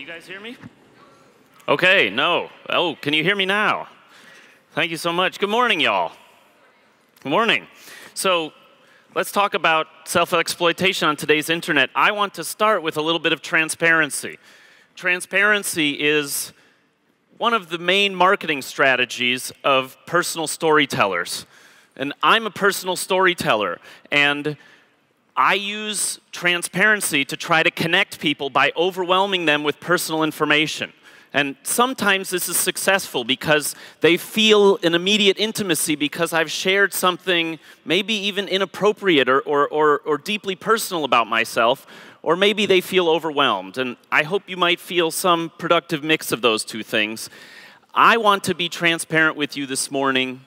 you guys hear me? Okay, no. Oh, can you hear me now? Thank you so much. Good morning, y'all. Good morning. So let's talk about self-exploitation on today's internet. I want to start with a little bit of transparency. Transparency is one of the main marketing strategies of personal storytellers. And I'm a personal storyteller, and I use transparency to try to connect people by overwhelming them with personal information. And sometimes this is successful because they feel an immediate intimacy because I've shared something maybe even inappropriate or deeply personal about myself, or maybe they feel overwhelmed. And I hope you might feel some productive mix of those two things. I want to be transparent with you this morning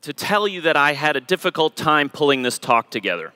to tell you that I had a difficult time pulling this talk together.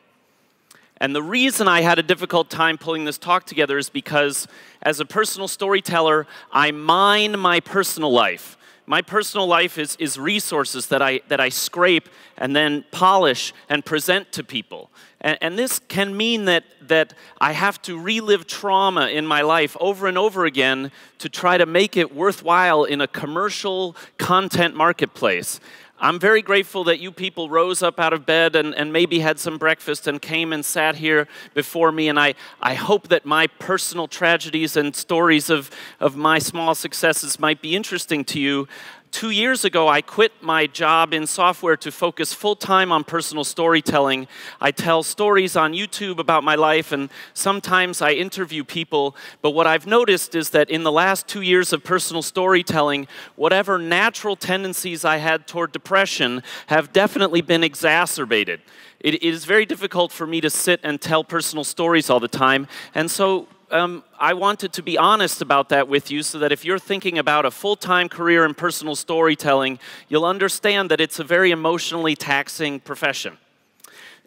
And the reason I had a difficult time pulling this talk together is because as a personal storyteller, I mine my personal life. My personal life is resources that I scrape and then polish and present to people. And this can mean that I have to relive trauma in my life over and over again to try to make it worthwhile in a commercial content marketplace. I'm very grateful that you people rose up out of bed and maybe had some breakfast and came and sat here before me, and I hope that my personal tragedies and stories of my small successes might be interesting to you. 2 years ago, I quit my job in software to focus full-time on personal storytelling. I tell stories on YouTube about my life, and sometimes I interview people. But what I've noticed is that in the last 2 years of personal storytelling, whatever natural tendencies I had toward depression have definitely been exacerbated. It is very difficult for me to sit and tell personal stories all the time, and so I wanted to be honest about that with you so that if you're thinking about a full-time career in personal storytelling, you'll understand that it's a very emotionally taxing profession.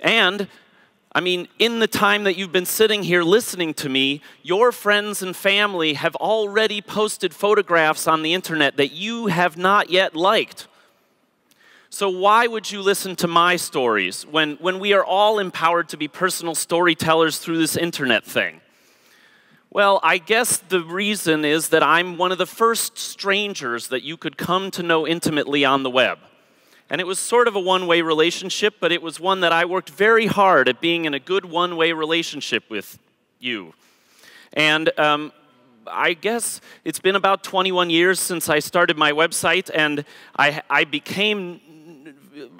And, I mean, in the time that you've been sitting here listening to me, your friends and family have already posted photographs on the internet that you have not yet liked. So why would you listen to my stories when we are all empowered to be personal storytellers through this internet thing? Well, I guess the reason is that I'm one of the first strangers that you could come to know intimately on the web. And it was sort of a one-way relationship, but it was one that I worked very hard at being in a good one-way relationship with you. And I guess it's been about 21 years since I started my website, and I became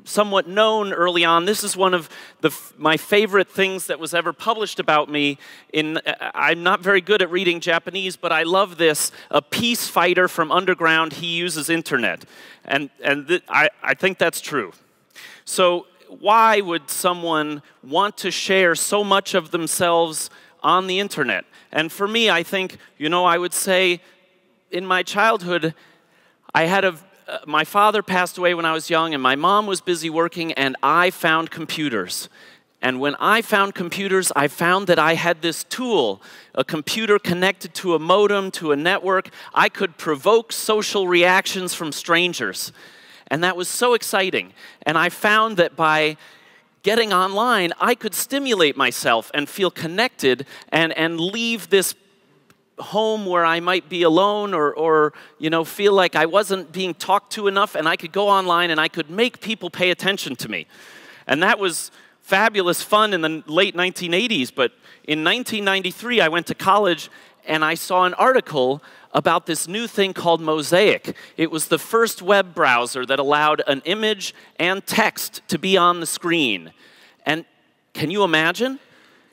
somewhat known early on. This is one of my favorite things that was ever published about me. I'm not very good at reading Japanese, but I love this. A peace fighter from underground, he uses internet. And I think that's true. So why would someone want to share so much of themselves on the internet? And for me, I think, I would say in my childhood, my father passed away when I was young, and my mom was busy working, and I found computers. And when I found computers, I found that I had this tool, a computer connected to a modem, to a network. I could provoke social reactions from strangers. And that was so exciting. And I found that by getting online, I could stimulate myself and feel connected and leave this home where I might be alone or feel like I wasn't being talked to enough, and I could go online and I could make people pay attention to me. And that was fabulous fun in the late 1980s, but in 1993 I went to college and I saw an article about this new thing called Mosaic. It was the first web browser that allowed an image and text to be on the screen. And can you imagine?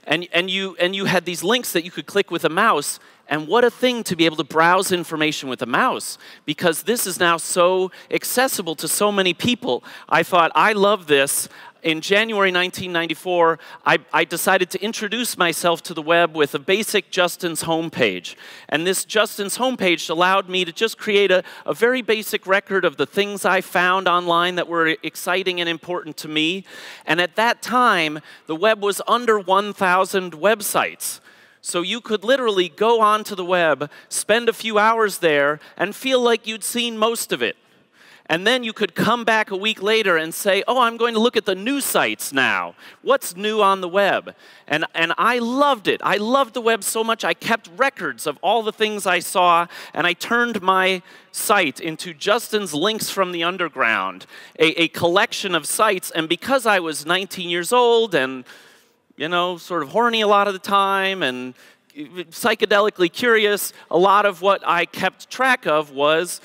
And you had these links that you could click with a mouse. And what a thing to be able to browse information with a mouse, because this is now so accessible to so many people. I thought, I love this. In January 1994, I decided to introduce myself to the web with a basic Justin's homepage. And this Justin's homepage allowed me to just create a very basic record of the things I found online that were exciting and important to me. And at that time, the web was under 1,000 websites. So you could literally go onto the web, spend a few hours there, and feel like you'd seen most of it. And then you could come back a week later and say, oh, I'm going to look at the new sites now. What's new on the web? And I loved it. I loved the web so much, I kept records of all the things I saw, and I turned my site into Justin's Links from the Underground, a collection of sites. And because I was 19 years old and, you know, sort of horny a lot of the time and psychedelically curious, a lot of what I kept track of was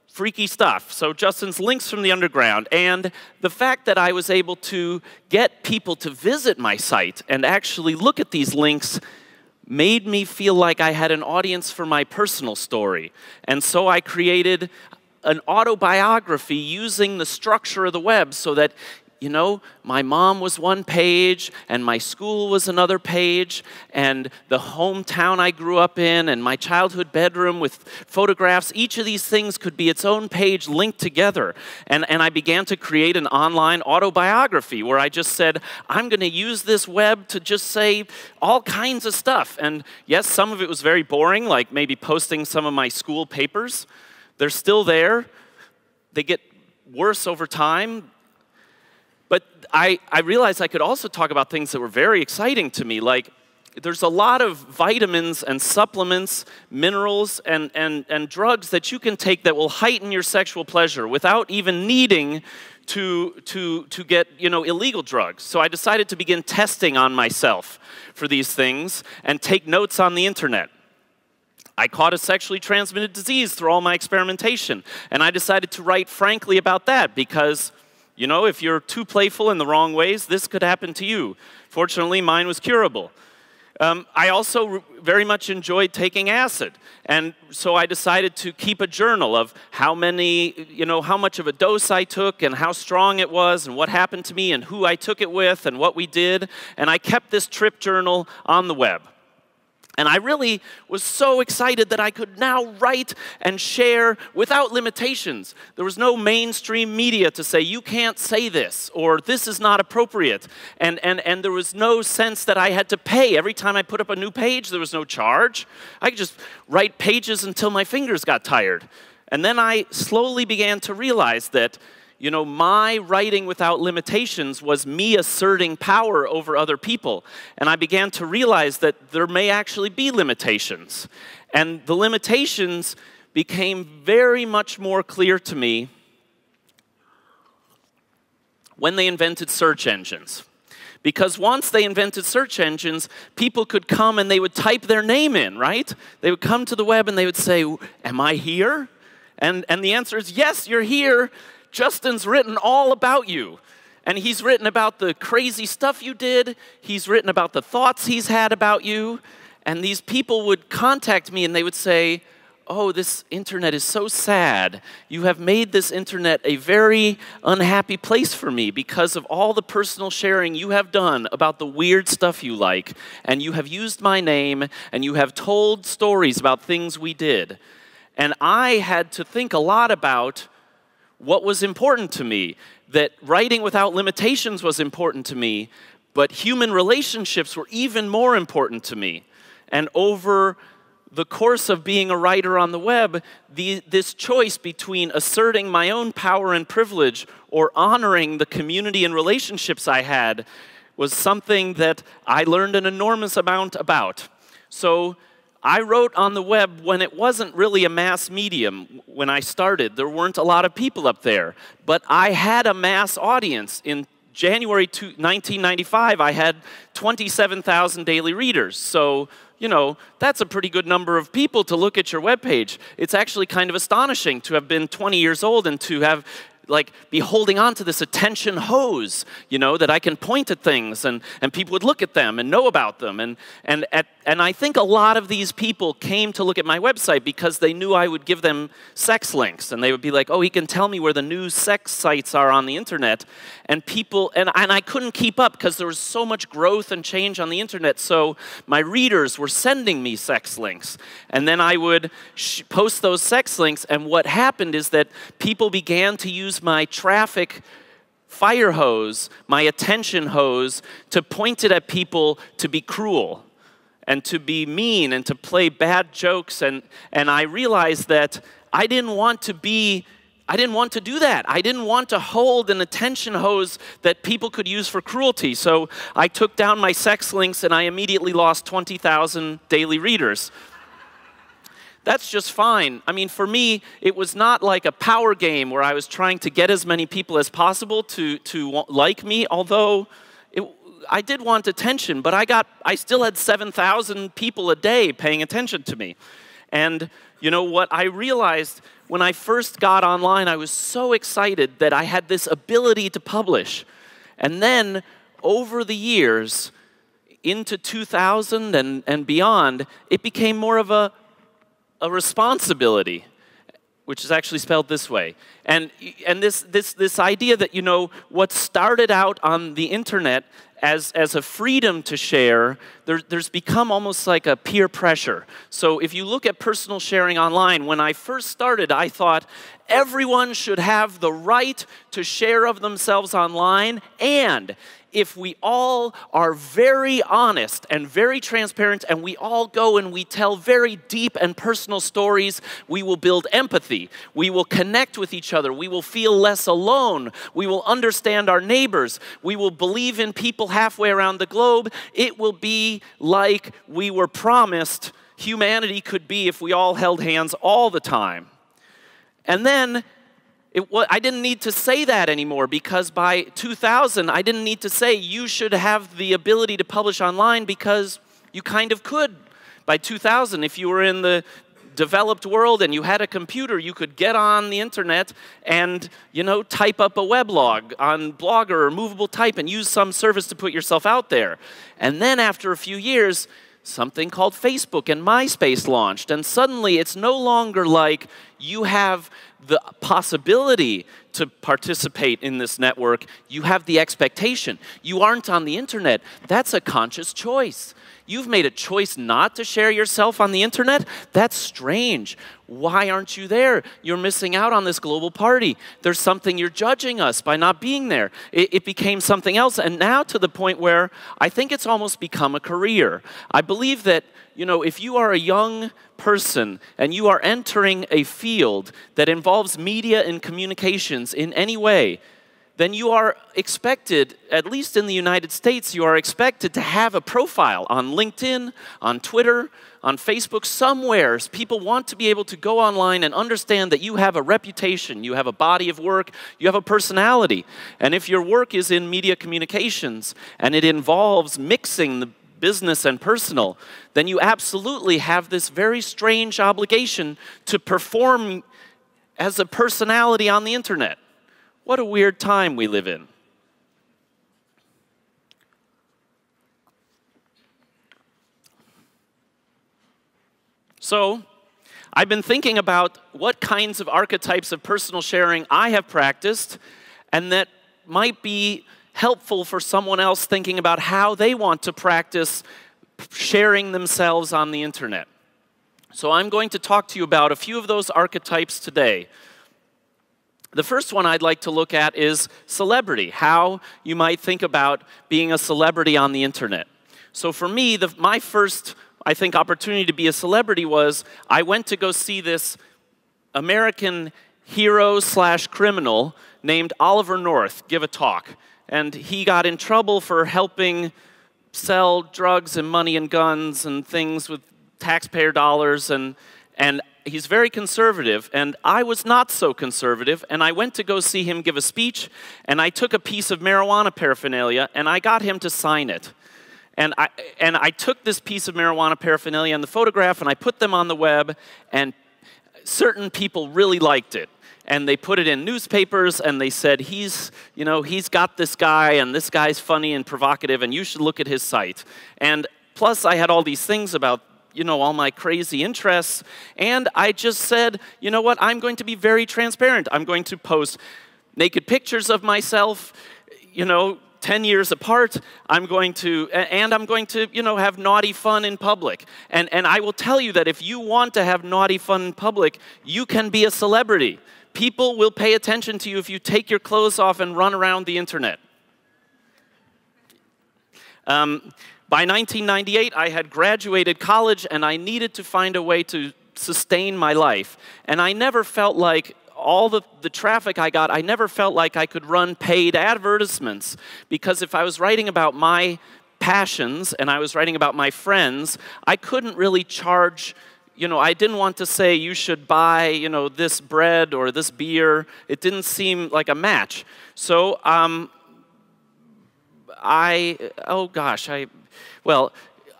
freaky stuff. So Justin's Links from the Underground. And the fact that I was able to get people to visit my site and actually look at these links made me feel like I had an audience for my personal story. And so I created an autobiography using the structure of the web so that, you know, my mom was one page, and my school was another page, and the hometown I grew up in, and my childhood bedroom with photographs. Each of these things could be its own page linked together. And I began to create an online autobiography where I just said, I'm going to use this web to just say all kinds of stuff. And yes, some of it was very boring, like maybe posting some of my school papers. They're still there. They get worse over time. But I realized I could also talk about things that were very exciting to me, like there's a lot of vitamins and supplements, minerals, and drugs that you can take that will heighten your sexual pleasure without even needing to get, you know, illegal drugs. So I decided to begin testing on myself for these things and take notes on the internet. I caught a sexually transmitted disease through all my experimentation, and I decided to write frankly about that because, you know, if you're too playful in the wrong ways, this could happen to you. Fortunately, mine was curable. I also very much enjoyed taking acid, and so I decided to keep a journal of how many, you know, how much of a dose I took and how strong it was and what happened to me and who I took it with and what we did, and I kept this trip journal on the web. And I really was so excited that I could now write and share without limitations. There was no mainstream media to say, you can't say this, or this is not appropriate. And there was no sense that I had to pay. Every time I put up a new page, there was no charge. I could just write pages until my fingers got tired. And then I slowly began to realize that, you know, my writing without limitations was me asserting power over other people. And I began to realize that there may actually be limitations. And the limitations became very much more clear to me when they invented search engines. Because once they invented search engines, people could come and they would type their name in, right? They would come to the web and they would say, am I here? And the answer is, yes, you're here. Justin's written all about you. And he's written about the crazy stuff you did. He's written about the thoughts he's had about you. And these people would contact me and they would say, oh, this internet is so sad. You have made this internet a very unhappy place for me because of all the personal sharing you have done about the weird stuff you like. And you have used my name and you have told stories about things we did. And I had to think a lot about what was important to me, that writing without limitations was important to me, but human relationships were even more important to me. And over the course of being a writer on the web, this choice between asserting my own power and privilege or honoring the community and relationships I had was something that I learned an enormous amount about. So I wrote on the web when it wasn't really a mass medium. When I started, there weren't a lot of people up there. But I had a mass audience. In January 1995, I had 27,000 daily readers. So, you know, that's a pretty good number of people to look at your webpage. It's actually kind of astonishing to have been 20 years old and to have be holding on to this attention hose, you know, that I can point at things and people would look at them and know about them. And I think a lot of these people came to look at my website because they knew I would give them sex links. And they would be like, oh, he can tell me where the new sex sites are on the internet. And people, and I couldn't keep up because there was so much growth and change on the internet. So my readers were sending me sex links. And then I would post those sex links. And what happened is that people began to use my traffic fire hose, my attention hose, to point it at people to be cruel and to be mean and to play bad jokes. And I realized that I didn't want to be I didn't want to do that. I didn't want to hold an attention hose that people could use for cruelty. So I took down my sex links and I immediately lost 20,000 daily readers. That's just fine. I mean, for me, it was not like a power game where I was trying to get as many people as possible to like me, although I did want attention, but I still had 7,000 people a day paying attention to me. And you know what I realized when I first got online, I was so excited that I had this ability to publish. And then over the years, into 2000 and beyond, it became more of a responsibility, which is actually spelled this way. And this idea that, you know, what started out on the internet as a freedom to share, there's become almost like a peer pressure. So if you look at personal sharing online, when I first started, I thought everyone should have the right to share of themselves online, and if we all are very honest and very transparent and we all go and we tell very deep and personal stories, we will build empathy. We will connect with each other. We will feel less alone. We will understand our neighbors. We will believe in people halfway around the globe. It will be like we were promised humanity could be if we all held hands all the time. And then I didn't need to say that anymore, because by 2000, I didn't need to say you should have the ability to publish online, because you kind of could. By 2000, if you were in the developed world and you had a computer, you could get on the internet and, you know, type up a weblog on Blogger or Movable Type and use some service to put yourself out there. And then after a few years, something called Facebook and MySpace launched, and suddenly it's no longer like you have the possibility to participate in this network, you have the expectation. You aren't on the internet. That's a conscious choice. You've made a choice not to share yourself on the internet? That's strange. Why aren't you there? You're missing out on this global party. There's something you're judging us by not being there. It became something else, and now to the point where I think it's almost become a career. I believe that, you know, if you are a young person and you are entering a field that involves media and communications in any way, then you are expected, at least in the United States, you are expected to have a profile on LinkedIn, on Twitter, on Facebook, somewhere. People want to be able to go online and understand that you have a reputation, you have a body of work, you have a personality. And if your work is in media communications and it involves mixing the business and personal, then you absolutely have this very strange obligation to perform as a personality on the internet. What a weird time we live in. So, I've been thinking about what kinds of archetypes of personal sharing I have practiced, and that might be helpful for someone else thinking about how they want to practice sharing themselves on the internet. So I'm going to talk to you about a few of those archetypes today. The first one I'd like to look at is celebrity, how you might think about being a celebrity on the internet. So for me, my first, I think, opportunity to be a celebrity was I went to go see this American hero/criminal named Oliver North give a talk. And he got in trouble for helping sell drugs and money and guns and things with taxpayer dollars, and he's very conservative, and I was not so conservative, and I went to go see him give a speech, and I took a piece of marijuana paraphernalia, and I got him to sign it. And I took this piece of marijuana paraphernalia and the photograph, and I put them on the web, and certain people really liked it. And they put it in newspapers, and they said, he's got this guy, and this guy's funny and provocative, and you should look at his site. And plus, I had all these things about, you know, all my crazy interests, and I just said, you know what, I'm going to be very transparent. I'm going to post naked pictures of myself, you know, 10 years apart. I'm going to, you know, have naughty fun in public. And I will tell you that if you want to have naughty fun in public, you can be a celebrity. People will pay attention to you if you take your clothes off and run around the internet. By 1998, I had graduated college, and I needed to find a way to sustain my life. And I never felt like all the traffic I got, I never felt like I could run paid advertisements, because if I was writing about my passions and I was writing about my friends, I couldn't really charge. I didn't want to say you should buy, this bread or this beer. It didn't seem like a match. So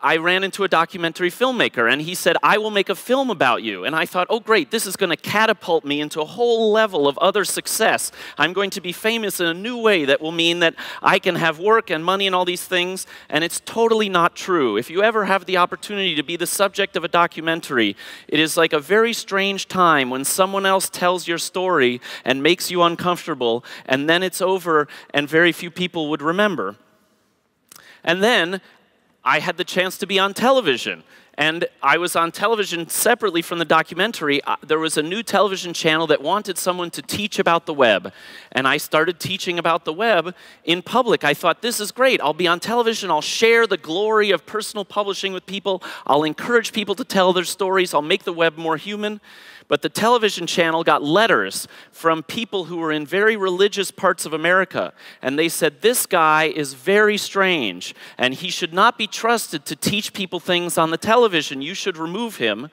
I ran into a documentary filmmaker, and he said, I will make a film about you. And I thought, oh great, this is going to catapult me into a whole level of other success. I'm going to be famous in a new way that will mean that I can have work and money and all these things. And it's totally not true. If you ever have the opportunity to be the subject of a documentary, it is like a very strange time when someone else tells your story and makes you uncomfortable, and then it's over and very few people would remember. And then I had the chance to be on television. And I was on television separately from the documentary. There was a new television channel that wanted someone to teach about the web. And I started teaching about the web in public. I thought, this is great. I'll be on television. I'll share the glory of personal publishing with people. I'll encourage people to tell their stories. I'll make the web more human. But the television channel got letters from people who were in very religious parts of America. And they said, this guy is very strange, and he should not be trusted to teach people things on the television. You should remove him.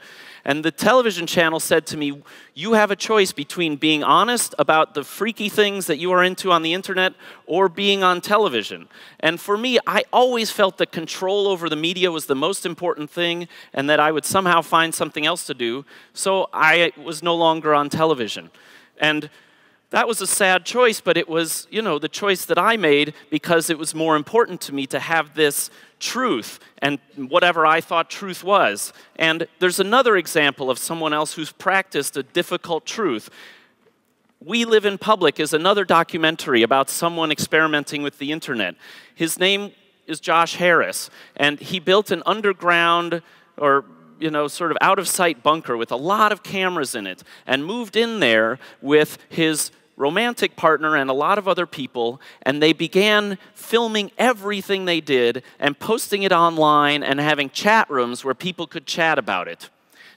And the television channel said to me, you have a choice between being honest about the freaky things that you are into on the internet or being on television. And for me, I always felt that control over the media was the most important thing, and that I would somehow find something else to do. So I was no longer on television. And that was a sad choice, but it was, the choice that I made because it was more important to me to have this truth and whatever I thought truth was. And there's another example of someone else who's practiced a difficult truth. We Live in Public is another documentary about someone experimenting with the internet. His name is Josh Harris, and he built an underground or sort of out-of-sight bunker with a lot of cameras in it, and moved in there with his romantic partner and a lot of other people, and they began filming everything they did and posting it online and having chat rooms where people could chat about it.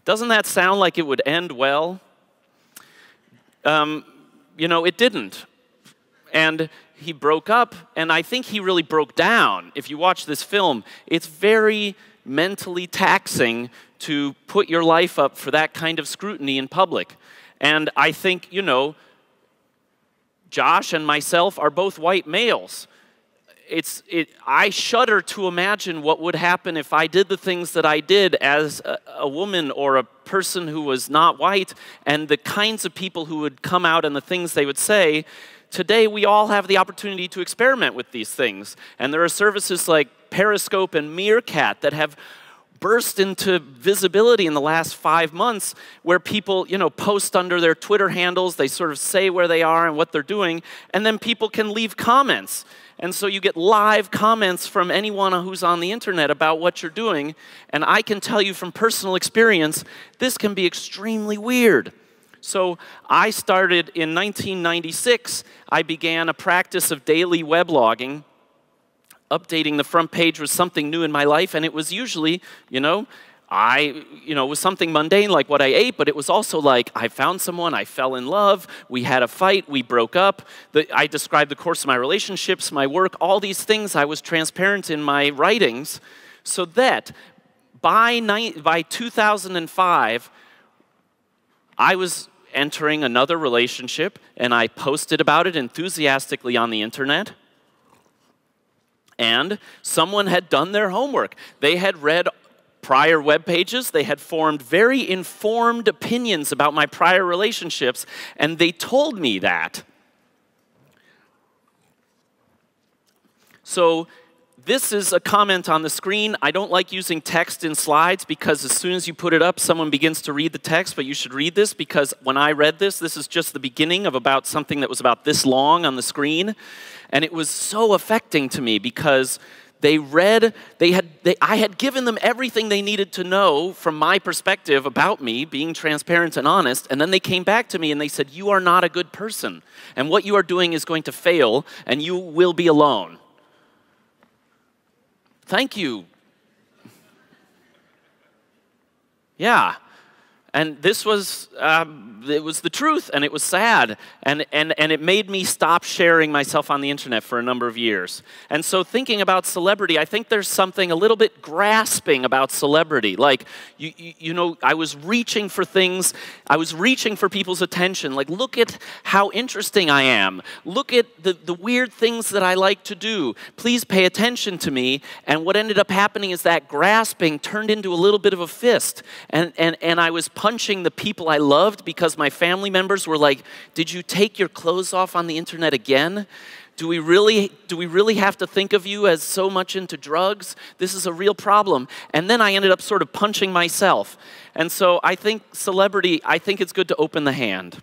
Doesn't that sound like it would end well? It didn't. And he broke up, and I think he really broke down. If you watch this film, it's very mentally taxing to put your life up for that kind of scrutiny in public. And I think, Josh and myself are both white males. I shudder to imagine what would happen if I did the things that I did as a woman or a person who was not white, and the kinds of people who would come out and the things they would say. Today, we all have the opportunity to experiment with these things. And there are services like Periscope and Meerkat that have burst into visibility in the last 5 months, where people, post under their Twitter handles. They sort of say where they are and what they're doing, and then people can leave comments. And so you get live comments from anyone who's on the internet about what you're doing. And I can tell you from personal experience, this can be extremely weird. So I started in 1996. I began a practice of daily weblogging. Updating the front page was something new in my life, and it was usually, it was something mundane like what I ate, but it was also like I found someone, I fell in love, we had a fight, we broke up. I described the course of my relationships, my work, all these things. I was transparent in my writings, so that by 2005, I was entering another relationship, and I posted about it enthusiastically on the internet. And someone had done their homework. They had read prior web pages. They had formed very informed opinions about my prior relationships, and they told me that. So this is a comment on the screen. I don't like using text in slides because as soon as you put it up, someone begins to read the text, but you should read this because when I read this, this is just the beginning of about something that was about this long on the screen. And it was so affecting to me because I had given them everything they needed to know from my perspective about me, being transparent and honest, and then they came back to me and they said, you are not a good person, and what you are doing is going to fail, and you will be alone. Thank you. Yeah. And this was, it was the truth, and it was sad, and it made me stop sharing myself on the internet for a number of years. And so thinking about celebrity, I think there's something a little bit grasping about celebrity. Like, you know, I was reaching for things, I was reaching for people's attention. Like, look at how interesting I am. Look at the weird things that I like to do. Please pay attention to me. And what ended up happening is that grasping turned into a little bit of a fist. And I was punching the people I loved because my family members were like, did you take your clothes off on the internet again? Do we really have to think of you as so much into drugs? This is a real problem. And then I ended up sort of punching myself. And so I think celebrity, I think it's good to open the hand.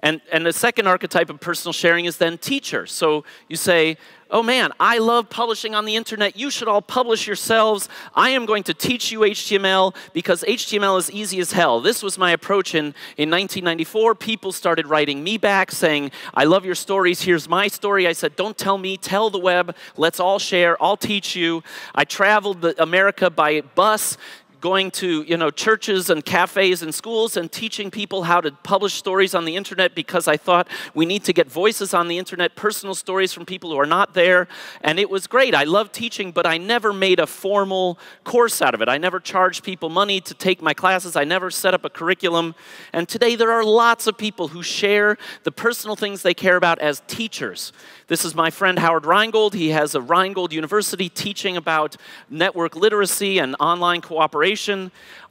And the second archetype of personal sharing is then teacher. So you say, oh man, I love publishing on the internet. You should all publish yourselves. I am going to teach you HTML because HTML is easy as hell. This was my approach in 1994. People started writing me back saying, I love your stories. Here's my story. I said, don't tell me, tell the web. Let's all share. I'll teach you. I traveled America by bus, going to, you know, churches and cafes and schools and teaching people how to publish stories on the internet because I thought we need to get voices on the internet, personal stories from people who are not there. And it was great. I loved teaching, but I never made a formal course out of it. I never charged people money to take my classes. I never set up a curriculum. And today there are lots of people who share the personal things they care about as teachers. This is my friend Howard Rheingold. He has a Rheingold University teaching about network literacy and online cooperation.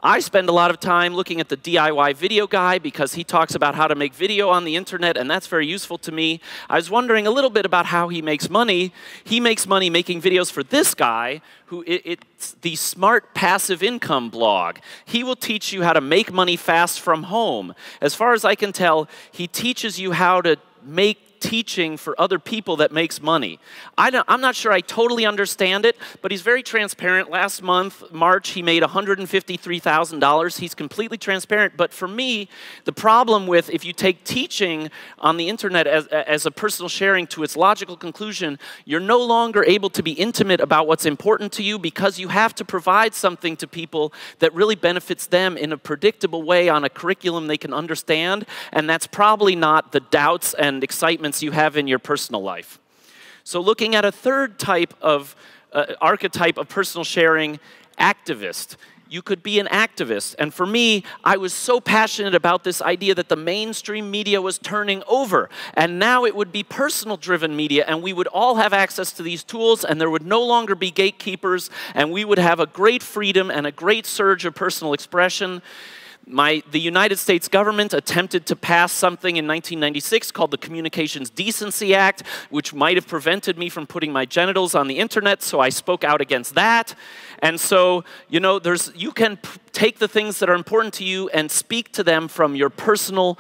I spend a lot of time looking at the DIY video guy because he talks about how to make video on the internet, and that's very useful to me. I was wondering a little bit about how he makes money. He makes money making videos for this guy, who it's the Smart Passive Income blog. He will teach you how to make money fast from home. As far as I can tell, he teaches you how to make teaching for other people that makes money. I'm not sure I totally understand it, but he's very transparent. Last month, March, he made $153,000. He's completely transparent. But for me, the problem with if you take teaching on the internet as a personal sharing to its logical conclusion, you're no longer able to be intimate about what's important to you because you have to provide something to people that really benefits them in a predictable way on a curriculum they can understand. And that's probably not the doubts and excitements you have in your personal life. So looking at a third type of archetype of personal sharing, activist. You could be an activist. And for me, I was so passionate about this idea that the mainstream media was turning over. And now it would be personal-driven media, and we would all have access to these tools, and there would no longer be gatekeepers, and we would have a great freedom and a great surge of personal expression. The United States government attempted to pass something in 1996 called the Communications Decency Act, which might have prevented me from putting my genitals on the internet, so I spoke out against that. And so, you know, you can take the things that are important to you and speak to them from your personal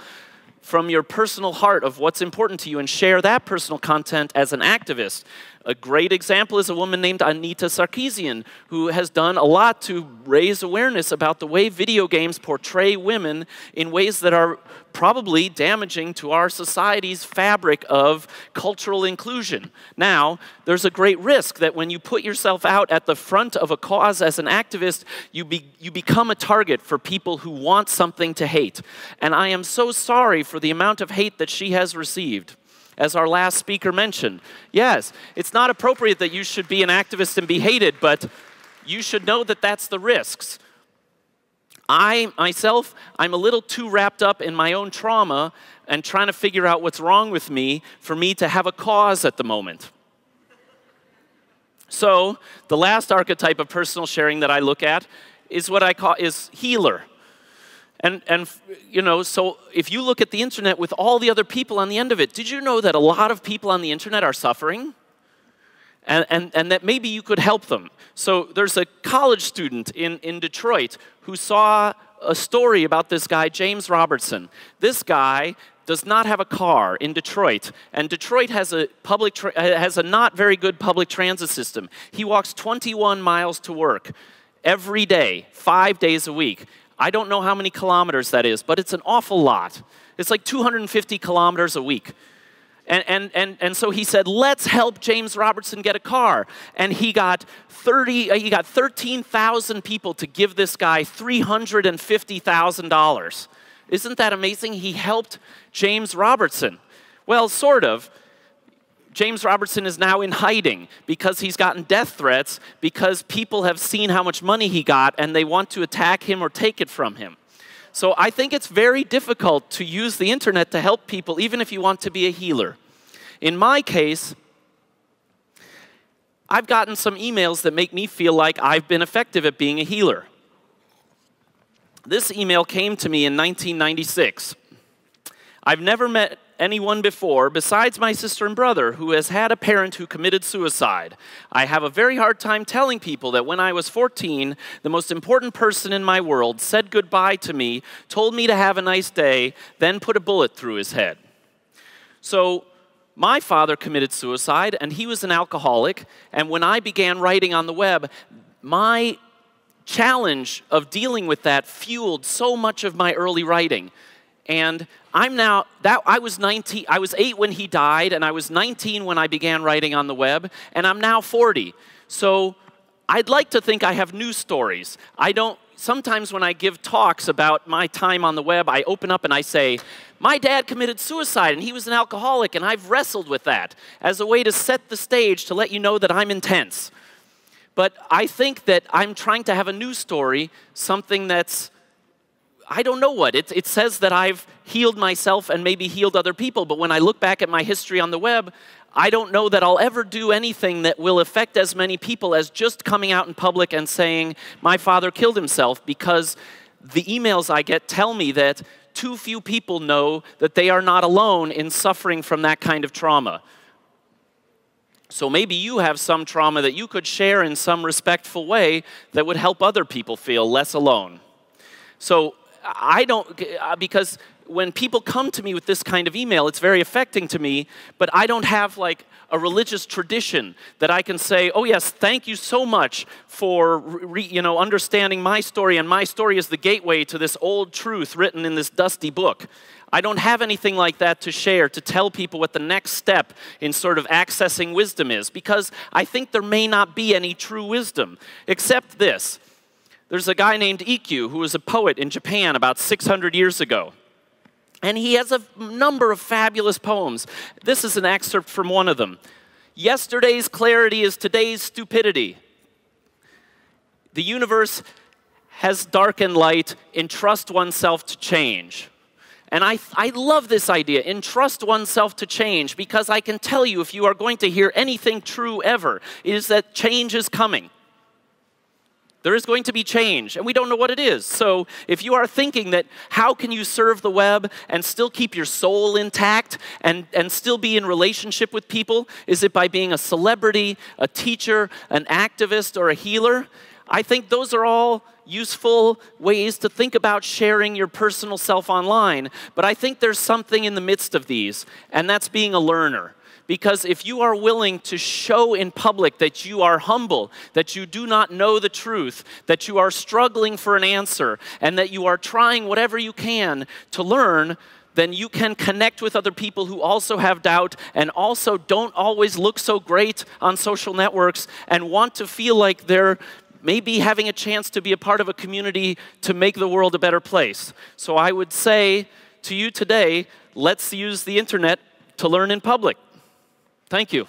heart of what's important to you and share that personal content as an activist. A great example is a woman named Anita Sarkeesian, who has done a lot to raise awareness about the way video games portray women in ways that are probably damaging to our society's fabric of cultural inclusion. Now, there's a great risk that when you put yourself out at the front of a cause as an activist, you become a target for people who want something to hate. And I am so sorry for the amount of hate that she has received. As our last speaker mentioned, yes, it's not appropriate that you should be an activist and be hated, but you should know that that's the risks. Myself, I'm a little too wrapped up in my own trauma and trying to figure out what's wrong with me for me to have a cause at the moment. So the last archetype of personal sharing that I look at is what I call healer. And you know, so if you look at the internet with all the other people on the end of it, did you know that a lot of people on the internet are suffering? And that maybe you could help them. So there's a college student in Detroit who saw a story about this guy, James Robertson. This guy does not have a car in Detroit, and Detroit has a not very good public transit system. He walks 21 miles to work every day, 5 days a week. I don't know how many kilometers that is, but it's an awful lot. It's like 250 kilometers a week. And so he said, let's help James Robertson get a car. And he got 13,000 people to give this guy $350,000. Isn't that amazing? He helped James Robertson. Well, sort of. James Robertson is now in hiding because he's gotten death threats because people have seen how much money he got and they want to attack him or take it from him. So I think it's very difficult to use the internet to help people, even if you want to be a healer. In my case, I've gotten some emails that make me feel like I've been effective at being a healer. This email came to me in 1996. I've never met anyone before besides my sister and brother who has had a parent who committed suicide. I have a very hard time telling people that when I was 14, the most important person in my world said goodbye to me, told me to have a nice day, then put a bullet through his head. So my father committed suicide, and he was an alcoholic, and when I began writing on the web, my challenge of dealing with that fueled so much of my early writing. And I was 19, I was 8 when he died, and I was 19 when I began writing on the web, and I'm now 40. So I'd like to think I have news stories. Sometimes when I give talks about my time on the web, I open up and I say, my dad committed suicide and he was an alcoholic, and I've wrestled with that as a way to set the stage to let you know that I'm intense. But I think that I'm trying to have a news story, something that's, I don't know what. It says that I've healed myself and maybe healed other people, but when I look back at my history on the web, I don't know that I'll ever do anything that will affect as many people as just coming out in public and saying, my father killed himself, because the emails I get tell me that too few people know that they are not alone in suffering from that kind of trauma. So maybe you have some trauma that you could share in some respectful way that would help other people feel less alone. So because when people come to me with this kind of email, it's very affecting to me, but I don't have like a religious tradition that I can say, oh yes, thank you so much for understanding my story, and my story is the gateway to this old truth written in this dusty book. I don't have anything like that to share, to tell people what the next step in sort of accessing wisdom is, because I think there may not be any true wisdom, except this. There's a guy named Ikkyu who was a poet in Japan about 600 years ago. And he has a number of fabulous poems. This is an excerpt from one of them. Yesterday's clarity is today's stupidity. The universe has dark and light. Entrust oneself to change. And I love this idea, entrust oneself to change, because I can tell you, if you are going to hear anything true ever, it is that change is coming. There is going to be change, and we don't know what it is. So if you are thinking that how can you serve the web and still keep your soul intact and still be in relationship with people, is it by being a celebrity, a teacher, an activist, or a healer? I think those are all useful ways to think about sharing your personal self online, but I think there's something in the midst of these, and that's being a learner. Because if you are willing to show in public that you are humble, that you do not know the truth, that you are struggling for an answer, and that you are trying whatever you can to learn, then you can connect with other people who also have doubt and also don't always look so great on social networks and want to feel like they're maybe having a chance to be a part of a community to make the world a better place. So I would say to you today, let's use the internet to learn in public. Thank you.